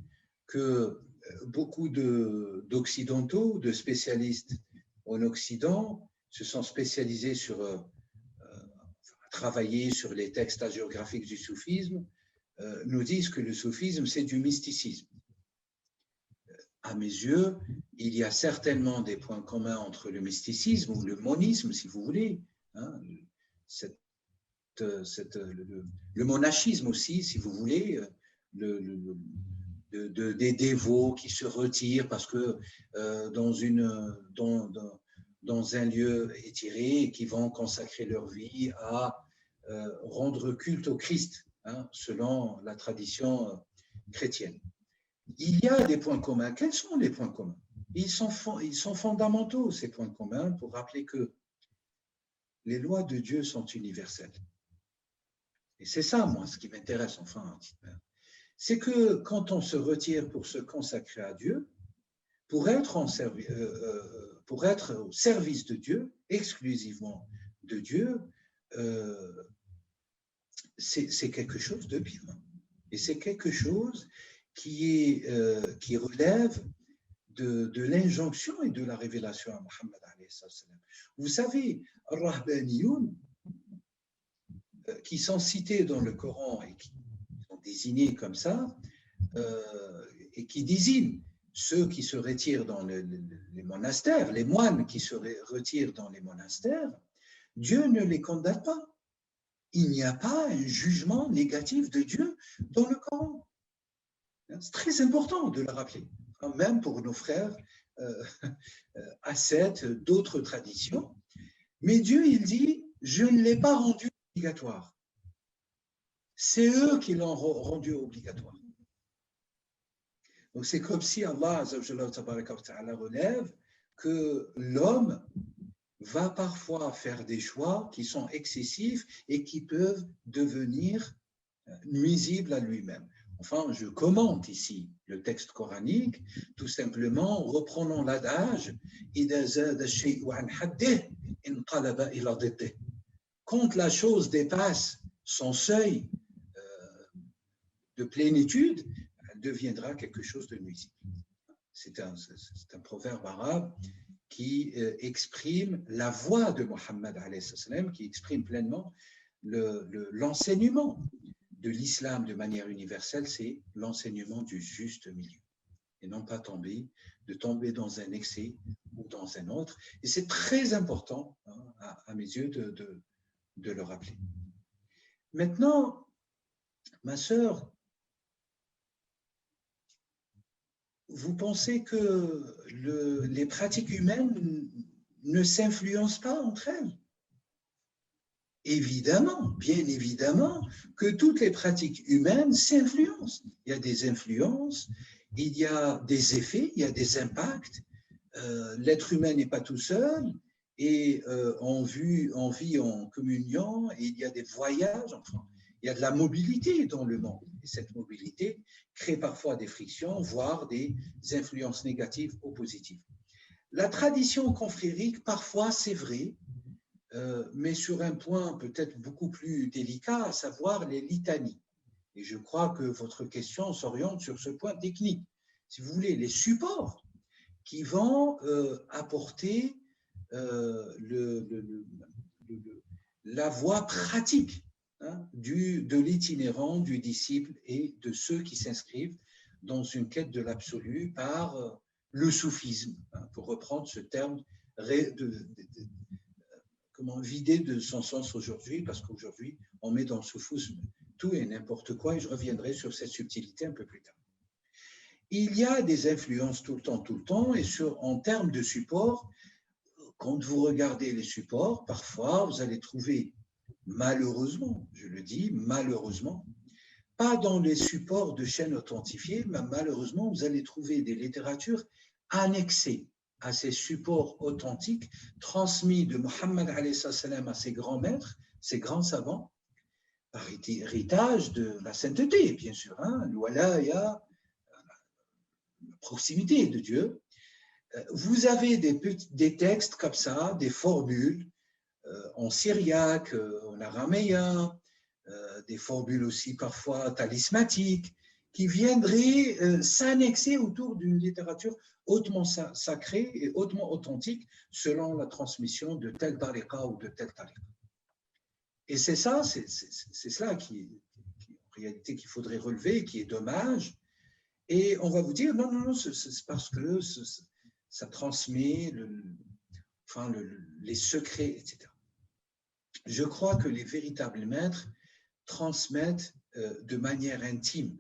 que beaucoup d'occidentaux, de spécialistes en Occident, se sont spécialisés à travailler sur les textes hagiographiques du soufisme, nous disent que le soufisme, c'est du mysticisme. À mes yeux, il y a certainement des points communs entre le mysticisme ou le monisme, si vous voulez, hein, le monachisme aussi, si vous voulez, des dévots qui se retirent parce que dans un lieu étiré et qui vont consacrer leur vie à rendre culte au Christ, hein, selon la tradition chrétienne. Il y a des points communs. Quels sont les points communs? Ils sont fondamentaux, ces points communs, pour rappeler que les lois de Dieu sont universelles. Et c'est ça, moi, ce qui m'intéresse, enfin, c'est que quand on se retire pour se consacrer à Dieu, pour être au service de Dieu, exclusivement de Dieu, c'est quelque chose de bien. Et c'est quelque chose qui relève de l'injonction et de la révélation à Mohammed alayhi salam. Vous savez, Ar-Rahbaniyoun, qui sont cités dans le Coran et qui sont désignés comme ça, et qui désignent ceux qui se retirent dans les monastères, les moines qui se retirent dans les monastères, Dieu ne les condamne pas. Il n'y a pas un jugement négatif de Dieu dans le Coran. C'est très important de le rappeler, même pour nos frères ascètes d'autres traditions. Mais Dieu, il dit, je ne l'ai pas rendu obligatoire. C'est eux qui l'ont rendu obligatoire. Donc c'est comme si Allah relève que l'homme va parfois faire des choix qui sont excessifs et qui peuvent devenir nuisibles à lui-même. Enfin, je commente ici le texte coranique, tout simplement, reprenons l'adage quand la chose dépasse son seuil de plénitude, elle deviendra quelque chose de nuisible. C'est un proverbe arabe qui exprime la voix de Mohammed alayhi salam, qui exprime pleinement l'enseignement de l'islam de manière universelle, c'est l'enseignement du juste milieu et non pas tomber dans un excès ou dans un autre. Et c'est très important, hein, à mes yeux, de le rappeler. Maintenant, ma sœur, vous pensez que les pratiques humaines ne s'influencent pas entre elles? Évidemment, bien évidemment, que toutes les pratiques humaines s'influencent. Il y a des influences, il y a des effets, il y a des impacts. L'être humain n'est pas tout seul et on vit en communion et il y a des voyages, enfin, il y a de la mobilité dans le monde. Et cette mobilité crée parfois des frictions, voire des influences négatives ou positives. La tradition confrérique, parfois, c'est vrai, mais sur un point peut-être beaucoup plus délicat, à savoir les litanies. Et je crois que votre question s'oriente sur ce point technique. Si vous voulez, les supports qui vont apporter la voie pratique, hein, de l'itinérant, du disciple et de ceux qui s'inscrivent dans une quête de l'absolu par le soufisme, hein, pour reprendre ce terme vidé de son sens aujourd'hui, parce qu'aujourd'hui, on met dans le soufisme tout et n'importe quoi, et je reviendrai sur cette subtilité un peu plus tard. Il y a des influences tout le temps, et en termes de support, quand vous regardez les supports, parfois, vous allez trouver, malheureusement, je le dis, malheureusement, pas dans les supports de chaînes authentifiées, mais malheureusement, vous allez trouver des littératures annexées à ces supports authentiques transmis de Mohammed alayhi salam à ses grands maîtres, ses grands savants, par héritage de la sainteté, bien sûr, hein, l'walaya, la proximité de Dieu. Vous avez des textes comme ça, des formules en syriaque, en araméen, des formules aussi parfois talismatiques, qui viendraient s'annexer autour d'une littérature hautement sacrée et hautement authentique selon la transmission de tel tariqa ou de tel tariqa. Et c'est ça, c'est cela qui, en réalité, qu'il faudrait relever, qui est dommage. Et on va vous dire, non, non, non, c'est parce que ça transmet les secrets, etc. Je crois que les véritables maîtres transmettent de manière intime.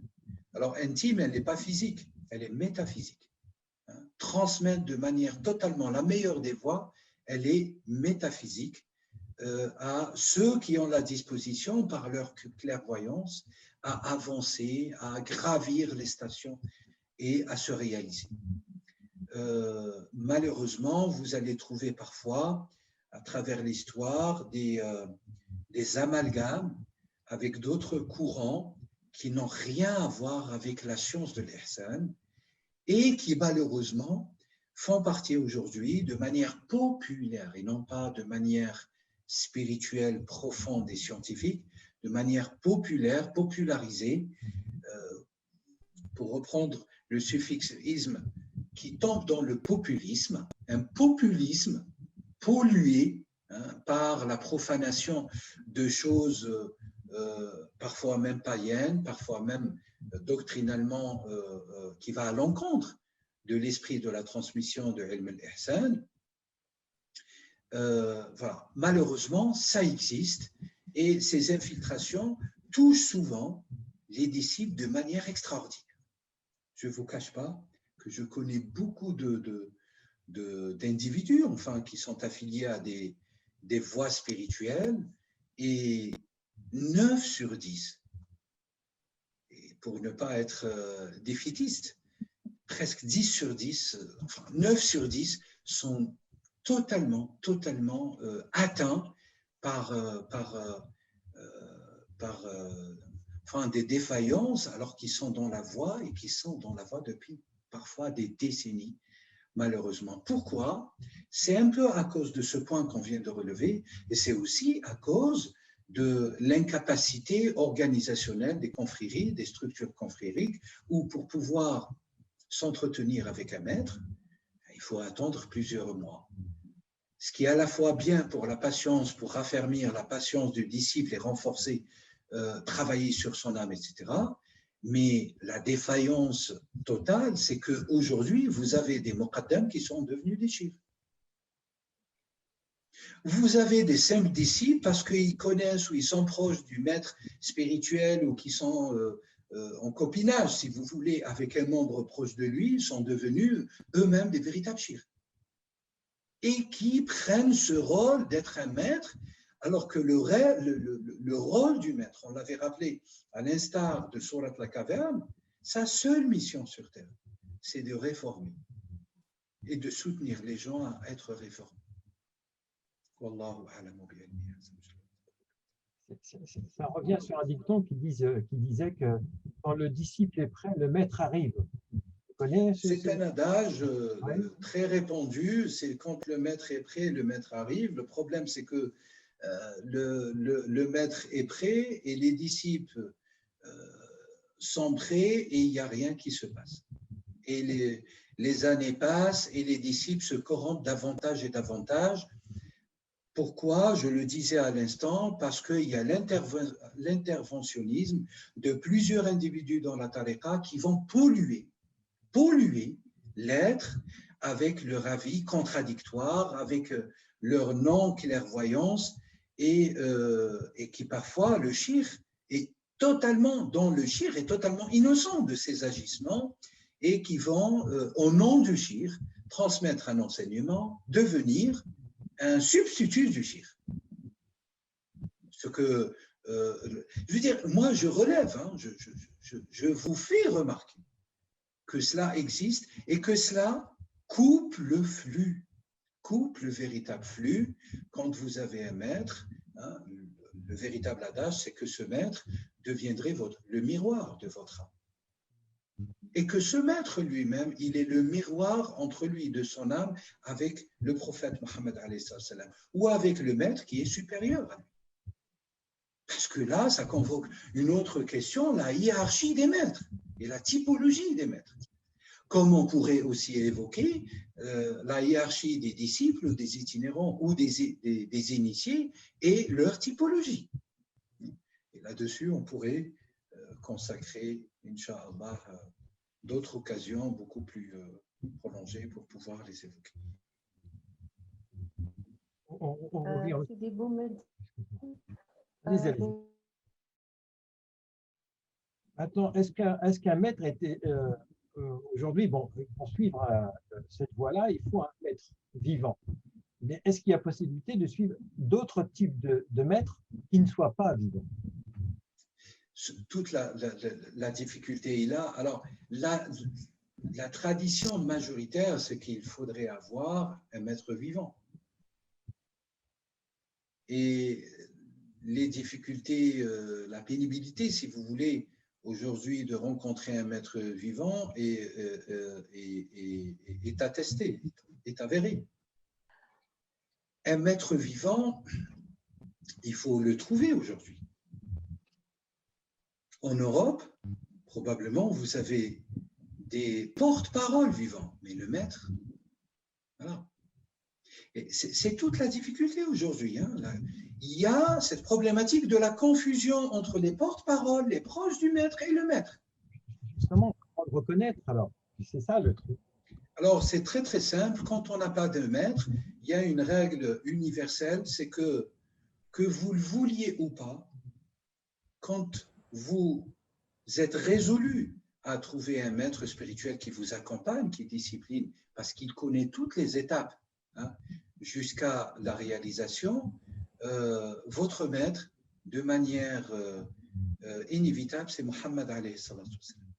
Alors, intime, elle n'est pas physique, elle est métaphysique. Transmettre de manière totalement la meilleure des voies, elle est métaphysique à ceux qui ont la disposition, par leur clairvoyance, à avancer, à gravir les stations et à se réaliser. Malheureusement, vous allez trouver parfois, à travers l'histoire, des amalgames avec d'autres courants qui n'ont rien à voir avec la science de l'ihsan et qui, malheureusement, font partie aujourd'hui de manière populaire et non pas de manière spirituelle, profonde et scientifique, de manière populaire, popularisée, pour reprendre le suffixe isme, qui tombe dans le populisme, un populisme pollué par la profanation de choses parfois même païennes, parfois même doctrinalement qui va à l'encontre de l'esprit de la transmission de Ilm al-Ihsan. Voilà. Malheureusement, ça existe et ces infiltrations touchent souvent les disciples de manière extraordinaire. Je ne vous cache pas que je connais beaucoup d'individus enfin, qui sont affiliés à des voies spirituelles et 9 sur 10, et pour ne pas être défaitiste, presque 10 sur 10, enfin 9 sur 10 sont totalement atteints par des défaillances alors qu'ils sont dans la voie et qui sont dans la voie depuis parfois des décennies, malheureusement. Pourquoi? C'est un peu à cause de ce point qu'on vient de relever et c'est aussi à cause de l'incapacité organisationnelle des confréries, des structures confrériques, où pour pouvoir s'entretenir avec un maître, il faut attendre plusieurs mois. Ce qui est à la fois bien pour la patience, pour raffermir la patience du disciple et renforcer, travailler sur son âme, etc. Mais la défaillance totale, c'est qu'aujourd'hui, vous avez des muqaddams qui sont devenus des chiffres. Vous avez des simples disciples parce qu'ils connaissent ou ils sont proches du maître spirituel ou qui sont en copinage, si vous voulez, avec un membre proche de lui, sont devenus eux-mêmes des véritables chiffres. Et qui prennent ce rôle d'être un maître, alors que le rôle du maître, on l'avait rappelé, à l'instar de Sourate la Caverne, sa seule mission sur Terre, c'est de réformer et de soutenir les gens à être réformés. Wallahu a'lamu bi'ilmihi. Ça revient sur un dicton qui disait que quand le disciple est prêt, le maître arrive. C'est un adage très répandu, c'est quand le maître est prêt, le maître arrive. Le problème, c'est que le maître est prêt et les disciples sont prêts et il n'y a rien qui se passe. Et les années passent et les disciples se corrompent davantage et davantage. Pourquoi? Je le disais à l'instant, parce qu'il y a l'interventionnisme de plusieurs individus dans la tariqa qui vont polluer l'être avec leur avis contradictoire, avec leur non-clairvoyance et qui parfois le shir est totalement innocent de ces agissements et qui vont, au nom du shir, transmettre un enseignement, devenir un substitut du shir. Ce que, je veux dire, moi je relève, je vous fais remarquer que cela existe et que cela coupe le flux, coupe le véritable flux quand vous avez un maître. Le véritable adage, c'est que ce maître deviendrait le miroir de votre âme. Et que ce maître lui-même, il est le miroir entre lui de son âme avec le prophète Mohammed ou avec le maître qui est supérieur à lui. Parce que là, ça convoque une autre question, la hiérarchie des maîtres. et la typologie des maîtres. Comme on pourrait aussi évoquer la hiérarchie des disciples, des itinérants ou des initiés et leur typologie. Et là-dessus, on pourrait consacrer, Inch'Allah, d'autres occasions beaucoup plus prolongées pour pouvoir les évoquer. C'est des beaux mots. Allez-y. Attends, est-ce qu'un maître était aujourd'hui, bon, pour suivre cette voie-là, il faut un maître vivant. Mais est-ce qu'il y a possibilité de suivre d'autres types de maîtres qui ne soient pas vivants? Toute la difficulté est là. Alors, la tradition majoritaire, c'est qu'il faudrait avoir un maître vivant. Et les difficultés, la pénibilité, si vous voulez, aujourd'hui, de rencontrer un maître vivant est attesté, est avéré. Un maître vivant, il faut le trouver aujourd'hui. En Europe, probablement, vous avez des porte-paroles vivants, mais le maître, voilà. C'est toute la difficulté aujourd'hui. Hein. Il y a cette problématique de la confusion entre les porte-paroles, les proches du maître et le maître. Justement, comment le reconnaître alors? C'est ça le truc. Alors, c'est très très simple. Quand on n'a pas de maître, il y a une règle universelle, c'est que vous le vouliez ou pas, quand vous êtes résolu à trouver un maître spirituel qui vous accompagne, qui discipline, parce qu'il connaît toutes les étapes, hein, jusqu'à la réalisation, votre maître, de manière inévitable, c'est Muhammad alayhi salatu wassalam.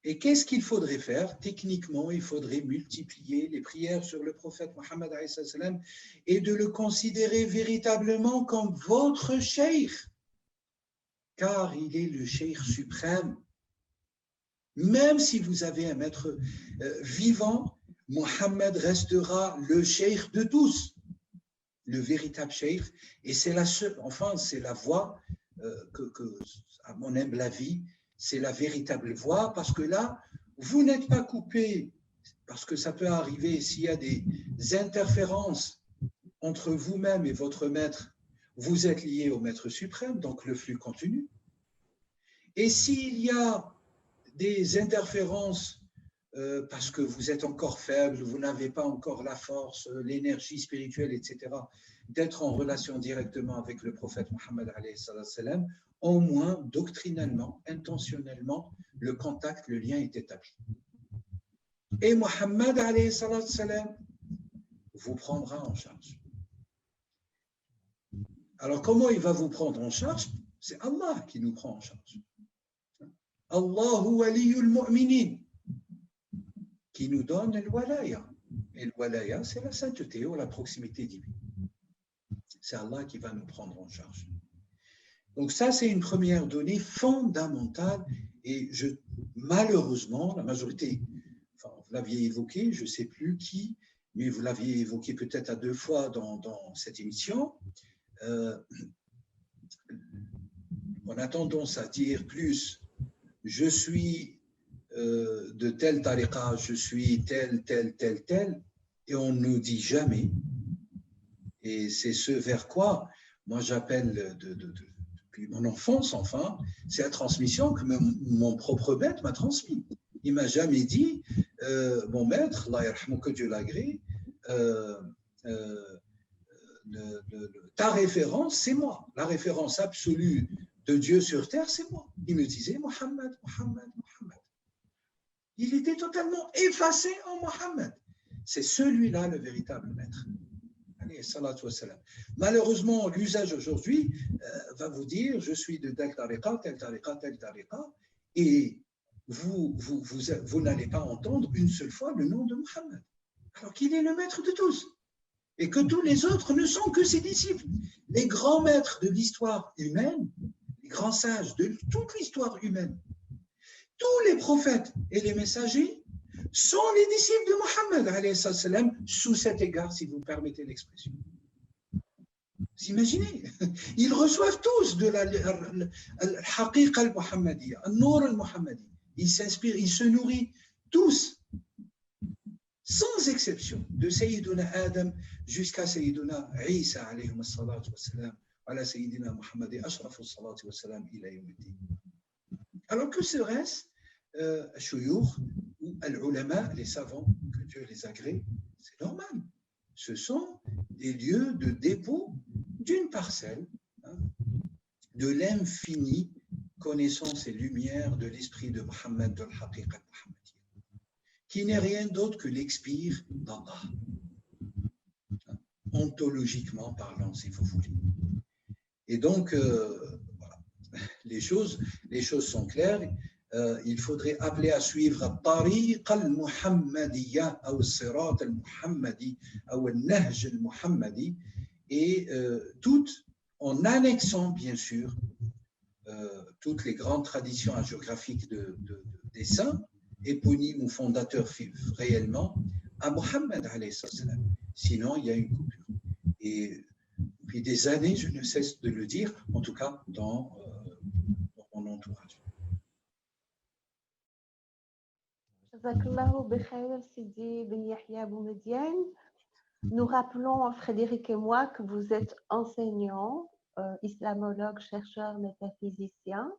Et qu'est-ce qu'il faudrait faire? Techniquement, il faudrait multiplier les prières sur le prophète Muhammad alayhi sallam et de le considérer véritablement comme votre cheikh, car il est le cheikh suprême. Même si vous avez un maître vivant, Muhammad restera le cheikh de tous, le véritable cheikh, et c'est la seule, enfin, c'est la voie que, à mon humble avis, c'est la véritable voie, parce que là, vous n'êtes pas coupé, parce que ça peut arriver s'il y a des interférences entre vous-même et votre maître, vous êtes lié au maître suprême, donc le flux continue. Et s'il y a des interférences parce que vous êtes encore faible, vous n'avez pas encore la force, l'énergie spirituelle, etc., d'être en relation directement avec le prophète Muhammad alayhi sallam, au moins doctrinalement, intentionnellement, le contact, le lien est établi. Et Muhammad alayhi sallam vous prendra en charge. Alors comment il va vous prendre en charge? C'est Allah qui nous prend en charge. Allahu waliyul mu'minin, qui nous donne le walaya. Et le walaya, c'est la sainteté ou la proximité divine. C'est Allah qui va nous prendre en charge. Donc ça, c'est une première donnée fondamentale. Et malheureusement, la majorité, enfin, vous l'aviez évoqué, je ne sais plus qui, mais vous l'aviez évoqué peut-être à 2 fois dans cette émission. On a tendance à dire plus je suis de telle tariqa, je suis tel, et on ne nous dit jamais, et c'est ce vers quoi moi j'appelle depuis mon enfance, enfin, c'est la transmission que mon propre maître m'a transmis. Il ne m'a jamais dit, mon maître, Allah yarhamou, que Dieu l'agrée, ta référence, c'est moi. La référence absolue de Dieu sur terre, c'est moi. Il me disait Muhammad, Muhammad, Muhammad. Il était totalement effacé en Muhammad. C'est celui-là le véritable maître. Malheureusement, l'usage aujourd'hui va vous dire je suis de telle tariqa, et vous n'allez pas entendre une seule fois le nom de Muhammad, alors qu'il est le maître de tous. Et que tous les autres ne sont que ses disciples. Les grands maîtres de l'histoire humaine, les grands sages de toute l'histoire humaine, tous les prophètes et les messagers sont les disciples de Muhammad alayhi salam, sous cet égard, si vous permettez l'expression. Vous imaginez? Ils reçoivent tous de la al-haqiqa al-muhammadiyya, al-nour al-muhammadi. Ils s'inspirent, ils se nourrissent tous, sans exception, de Sayyiduna Adam jusqu'à Sayyiduna Isa alayhi salatu wa salam, ala Sayyidina Muhammadi ashrafu salatu wa salam ila yawmiddin. Alors que serait-ce shuyukh ou al-ulama, les savants, que Dieu les agrée, c'est normal. Ce sont des lieux de dépôt d'une parcelle, de l'infinie connaissance et lumière de l'esprit de Muhammad, de l'haqiqa al-Muhammadiyya, qui n'est rien d'autre que l'expire d'Allah, ontologiquement parlant, si vous voulez. Et donc, voilà, les choses sont claires. Il faudrait appeler à suivre Tariq al-Muhammadiyya, ou Sirat al-Muhammadi, ou Nahj al-Muhammadi, et toutes en annexant, bien sûr, toutes les grandes traditions hagiographiques des saints, éponymes ou fondateurs réellement, à Muhammad alayhi salam. Sinon, il y a une coupure. Et depuis des années, je ne cesse de le dire, en tout cas dans mon entourage. Nous rappelons, Frédéric et moi, que vous êtes enseignant, islamologue, chercheur, métaphysicien.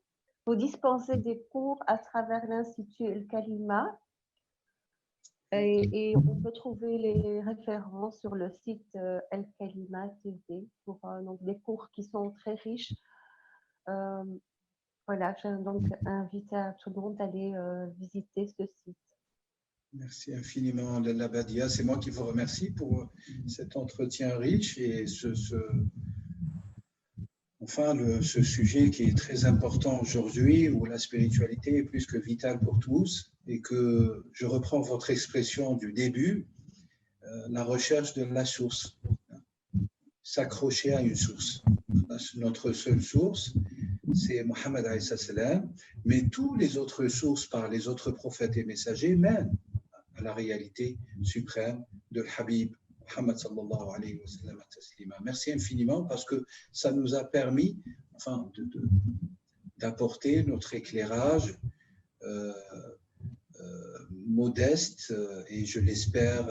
Vous dispensez des cours à travers l'Institut El Kalima et on peut trouver les références sur le site El Kalima TV pour donc des cours qui sont très riches. Voilà, je donc invite à tout le monde d'aller visiter ce site. Merci infiniment, Lalla Badia. C'est moi qui vous remercie pour cet entretien riche et ce sujet qui est très important aujourd'hui, où la spiritualité est plus que vitale pour tous, et que je reprends votre expression du début, la recherche de la source, s'accrocher à une source. Notre seule source, c'est Muhammad alayhi salam, mais toutes les autres sources par les autres prophètes et messagers mènent à la réalité suprême de l'Habib Muhammad sallallahu alayhi wa sallam. Merci infiniment parce que ça nous a permis d'apporter notre éclairage modeste et je l'espère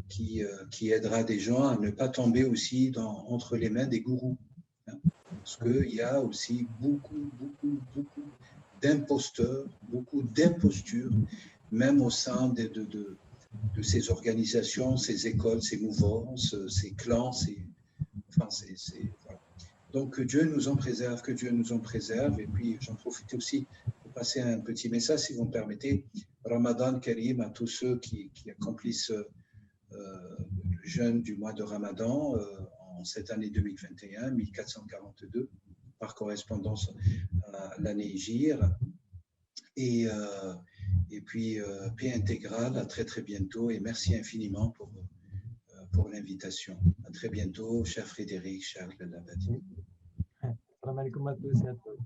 qui aidera des gens à ne pas tomber aussi entre les mains des gourous. Parce qu'il y a aussi beaucoup d'imposteurs, beaucoup d'impostures, même au sein de ces organisations, ces écoles, ces mouvances, ces clans. Voilà. Donc, que Dieu nous en préserve, que Dieu nous en préserve. Et puis, j'en profite aussi pour passer un petit message, si vous me permettez. Ramadan Karim à tous ceux qui accomplissent le jeûne du mois de Ramadan en cette année 2021, 1442, par correspondance à l'année Hijr. Et puis, paix intégrale, à très bientôt et merci infiniment pour l'invitation. À très bientôt, cher Frédéric, cher Lalla Badia. Salam alaikum à tous et à toutes.